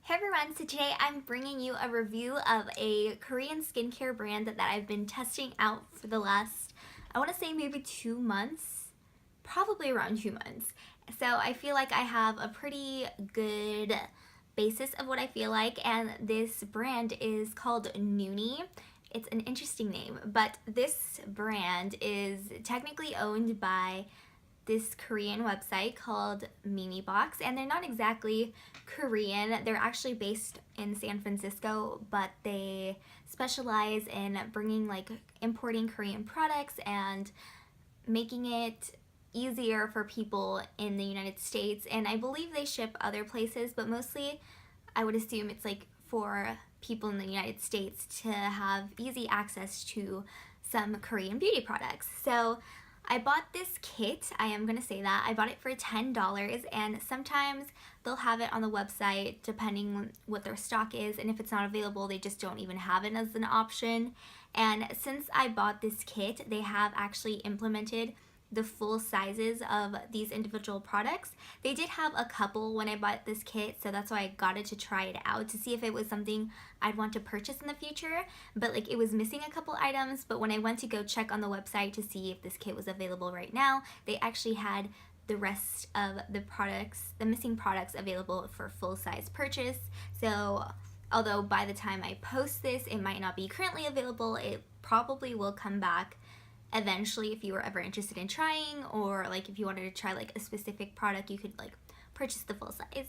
Hey everyone, so today I'm bringing you a review of a Korean skincare brand that I've been testing out for the last, I want to say maybe 2 months, probably around 2 months. So I feel like I have a pretty good basis of what I feel like, and this brand is called Nooni. It's an interesting name, but this brand is technically owned by this Korean website called Memebox, and they're not exactly Korean. They're actually based in San Francisco, but they specialize in bringing importing Korean products and making it easier for people in the United States. And I believe they ship other places, but mostly I would assume it's for people in the United States to have easy access to some Korean beauty products. So I bought this kit, I am going to say that. I bought it for $10, and sometimes they'll have it on the website depending on what their stock is, and if it's not available, they just don't even have it as an option. And since I bought this kit, they have actually implemented the full sizes of these individual products. They did have a couple when I bought this kit, so that's why I got it to try it out to see if it was something I'd want to purchase in the future. But it was missing a couple items, but when I went to go check on the website to see if this kit was available right now, they actually had the rest of the products, the missing products, available for full size purchase. So although by the time I post this it might not be currently available, it probably will come back eventually if you were ever interested in trying, or if you wanted to try a specific product, you could purchase the full size.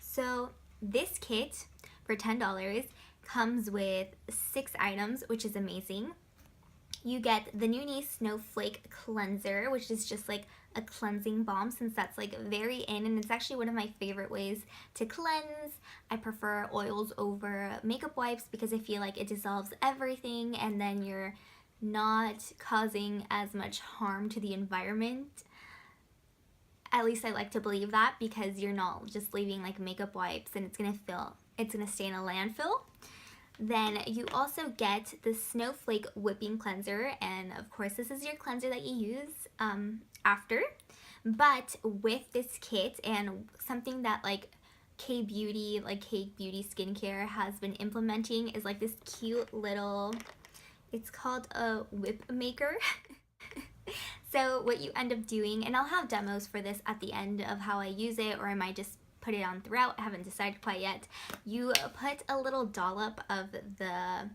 So this kit for $10 comes with 6 items, which is amazing. You get the Nooni Snowflake Cleanser, which is just a cleansing balm, since that's very in, and it's actually one of my favorite ways to cleanse. I prefer oils over makeup wipes because I feel like it dissolves everything and then you're not causing as much harm to the environment. At least I like to believe that, because you're not just leaving makeup wipes and it's gonna stay in a landfill. Then you also get the Snowflake Whipping Cleanser, and of course this is your cleanser that you use after. But with this kit, and something that K-Beauty, K-Beauty Skincare has been implementing, is this cute little, it's called a whip maker. So what you end up doing, and I'll have demos for this at the end of how I use it, or I might just put it on throughout, I haven't decided quite yet. You put a little dollop of the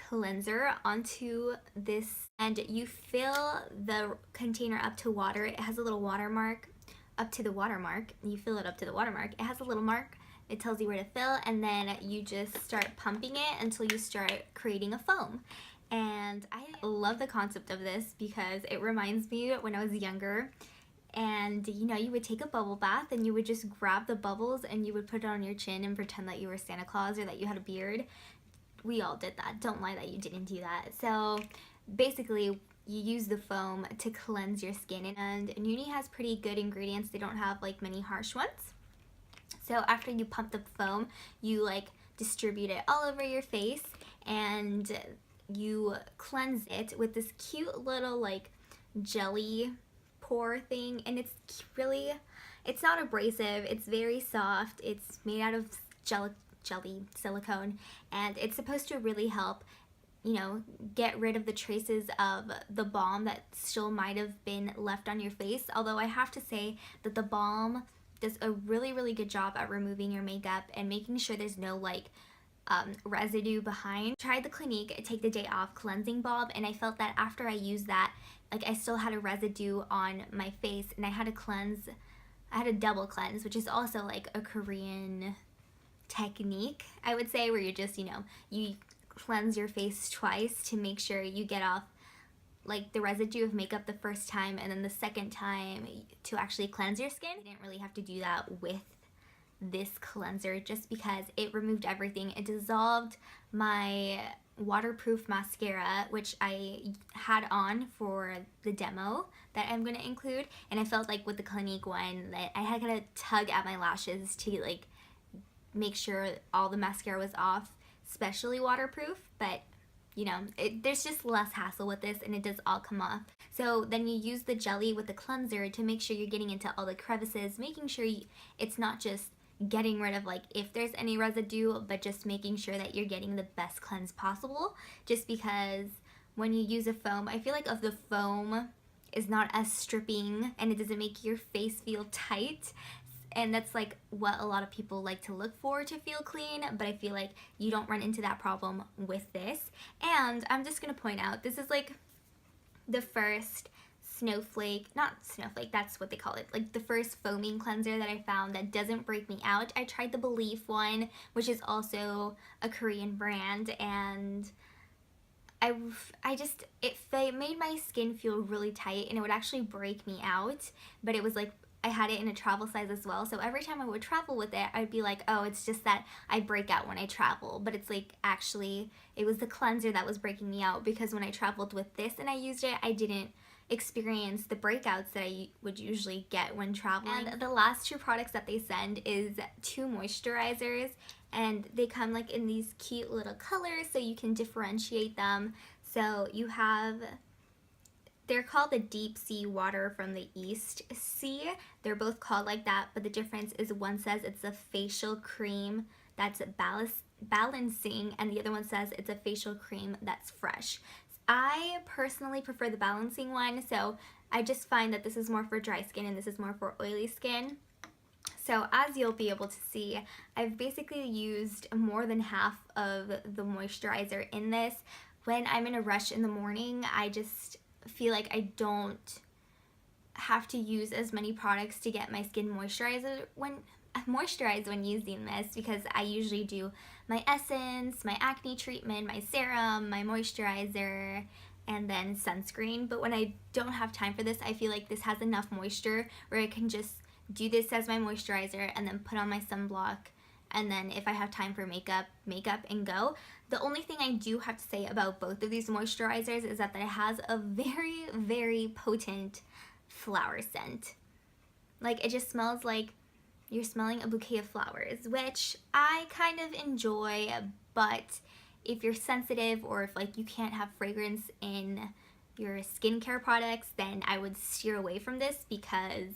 cleanser onto this, and you fill the container up to water. It has a little watermark up to the watermark. You fill it up to the watermark. It has a little mark. It tells you where to fill, and then you just start pumping it until you start creating a foam. And I love the concept of this because it reminds me when I was younger, and you would take a bubble bath and you would just grab the bubbles and you would put it on your chin and pretend that you were Santa Claus or that you had a beard. We all did that. Don't lie that you didn't do that. So basically you use the foam to cleanse your skin, and Nooni has pretty good ingredients. They don't have many harsh ones. So after you pump the foam, you distribute it all over your face, and you cleanse it with this cute little jelly pour thing. And it's not abrasive, it's very soft, it's made out of jelly silicone, and it's supposed to really help get rid of the traces of the balm that still might have been left on your face. Although I have to say that the balm does a really good job at removing your makeup and making sure there's no residue behind. I tried the Clinique Take the Day Off cleansing balm, and I felt that after I used that, I still had a residue on my face, and I had to cleanse. I had a double cleanse, which is also a Korean technique, I would say, where you just you cleanse your face twice to make sure you get off the residue of makeup the first time, and then the second time to actually cleanse your skin. I didn't really have to do that with this cleanser just because it removed everything. It dissolved my waterproof mascara, which I had on for the demo that I'm going to include, and I felt with the Clinique one that I had to tug at my lashes to make sure all the mascara was off, especially waterproof. But there's just less hassle with this, and it does all come off. So then you use the jelly with the cleanser to make sure you're getting into all the crevices, making sure it's not just getting rid of like if there's any residue, but just making sure that you're getting the best cleanse possible, just because when you use a foam, I feel like if the foam is not as stripping and it doesn't make your face feel tight, and that's like what a lot of people like to look for to feel clean, but I feel like you don't run into that problem with this. And I'm just gonna point out, this is like the first not snowflake, that's what they call it, like the first foaming cleanser that I found that doesn't break me out. I tried the Belief one, which is also a Korean brand, and it made my skin feel really tight, and it would actually break me out, but it was like I had it in a travel size as well, so every time I would travel with it, I'd be like, oh, it's just that I break out when I travel, but it's like actually it was the cleanser that was breaking me out, because when I traveled with this and I used it, I didn't experience the breakouts that I would usually get when traveling. And the last two products that they send is 2 moisturizers, and they come like in these cute little colors so you can differentiate them. So you have, they're called the Deep Sea Water from the East Sea. They're both called like that, but the difference is one says it's a facial cream that's balancing, and the other one says it's a facial cream that's fresh. I personally prefer the balancing one, so I just find that this is more for dry skin and this is more for oily skin. So as you'll be able to see, I've basically used more than half of the moisturizer in this. When I'm in a rush in the morning, I just feel like I don't have to use as many products to get my skin moisturized when using this, because I usually do my essence, my acne treatment, my serum, my moisturizer, and then sunscreen. But when I don't have time for this, I feel like this has enough moisture where I can just do this as my moisturizer and then put on my sunblock, and then if I have time for makeup and go. The only thing I do have to say about both of these moisturizers is that it has a very, very potent flower scent. Like, it just smells like you're smelling a bouquet of flowers, which I kind of enjoy, but if you're sensitive or if like you can't have fragrance in your skincare products, then I would steer away from this because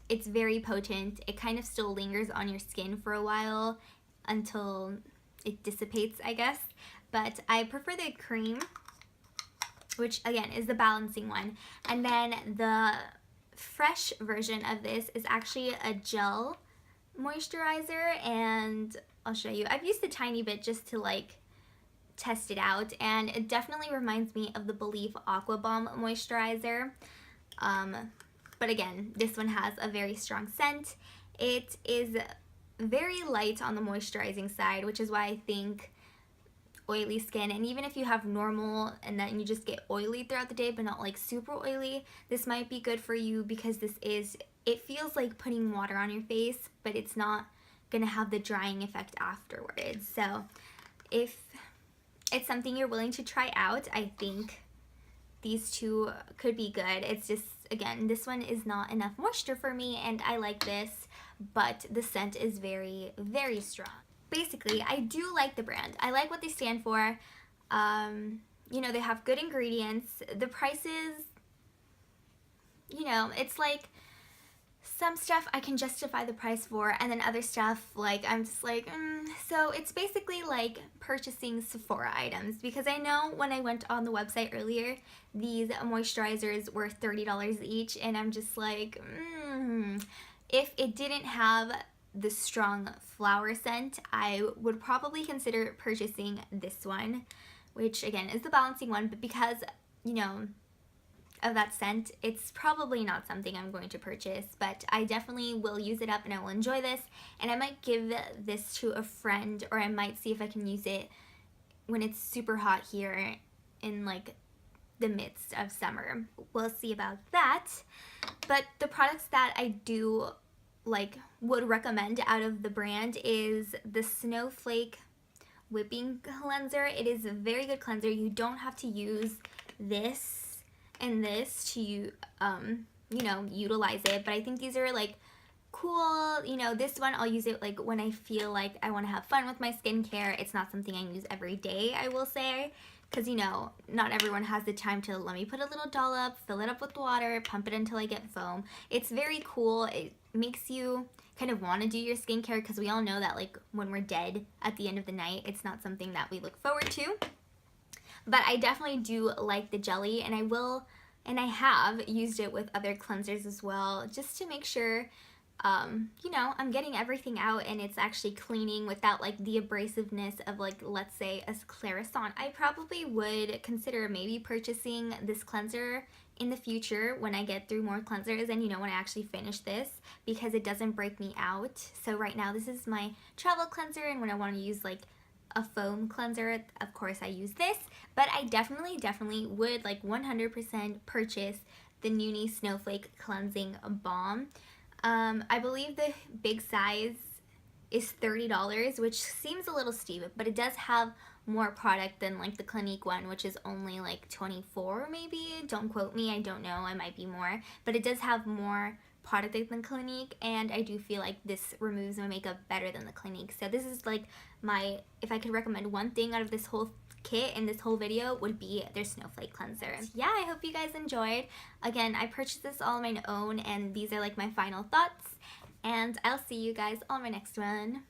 it's very potent. It kind of still lingers on your skin for a while until it dissipates, I guess. But I prefer the cream, which again is the balancing one. And then the fresh version of this is actually a gel moisturizer, and I'll show you. I've used a tiny bit just to like test it out, and it definitely reminds me of the Belief Aqua Bomb moisturizer. But again, this one has a very strong scent. It is very light on the moisturizing side, which is why I think oily skin, and even if you have normal and then you just get oily throughout the day but not like super oily, this might be good for you, because it feels like putting water on your face, but it's not gonna have the drying effect afterwards. So if it's something you're willing to try out, I think these two could be good. It's just, again, this one is not enough moisture for me, and I like this, but the scent is very, very strong. Basically, I do like the brand. I like what they stand for. You know, they have good ingredients. The prices, you know, it's like some stuff I can justify the price for, and then other stuff, like, I'm just like, So it's basically like purchasing Sephora items, because I know when I went on the website earlier, these moisturizers were $30 each, and I'm just like, if it didn't have the strong flower scent, I would probably consider purchasing this one, which again is the balancing one, but because, you know, of that scent, it's probably not something I'm going to purchase, but I definitely will use it up and I will enjoy this, and I might give this to a friend, or I might see if I can use it when it's super hot here in like the midst of summer. We'll see about that. But the products that I do would recommend out of the brand is the Snowflake Whipping Cleanser. It is a very good cleanser. You don't have to use this and this to you know, utilize it, but I think these are like cool. You know, this one I'll use it like when I feel like I want to have fun with my skincare. It's not something I use every day, I will say, because, you know, not everyone has the time to let me put a little dollop, fill it up with water, pump it until I get foam. It's very cool. It makes you kind of want to do your skincare, because we all know that like when we're dead at the end of the night, it's not something that we look forward to. But I definitely do like the jelly, and I have used it with other cleansers as well, just to make sure you know, I'm getting everything out and it's actually cleaning without like the abrasiveness of like, let's say, a Clarisson. I probably would consider maybe purchasing this cleanser in the future when I get through more cleansers and, you know, when I actually finish this, because it doesn't break me out. So right now this is my travel cleanser, and when I want to use like a foam cleanser, of course I use this. But I definitely would like 100% purchase the Nooni Snowflake Cleansing Balm. I believe the big size is $30, which seems a little steep, but it does have more product than like the Clinique one, which is only like $24 maybe. Don't quote me, I don't know, I might be more, but it does have more product than Clinique, and I do feel like this removes my makeup better than the Clinique. So this is like my, if I could recommend one thing out of this whole kit in this whole video, would be their Snowflake Cleanser. Yeah, I hope you guys enjoyed. Again, I purchased this all on my own, and these are like my final thoughts, and I'll see you guys on my next one.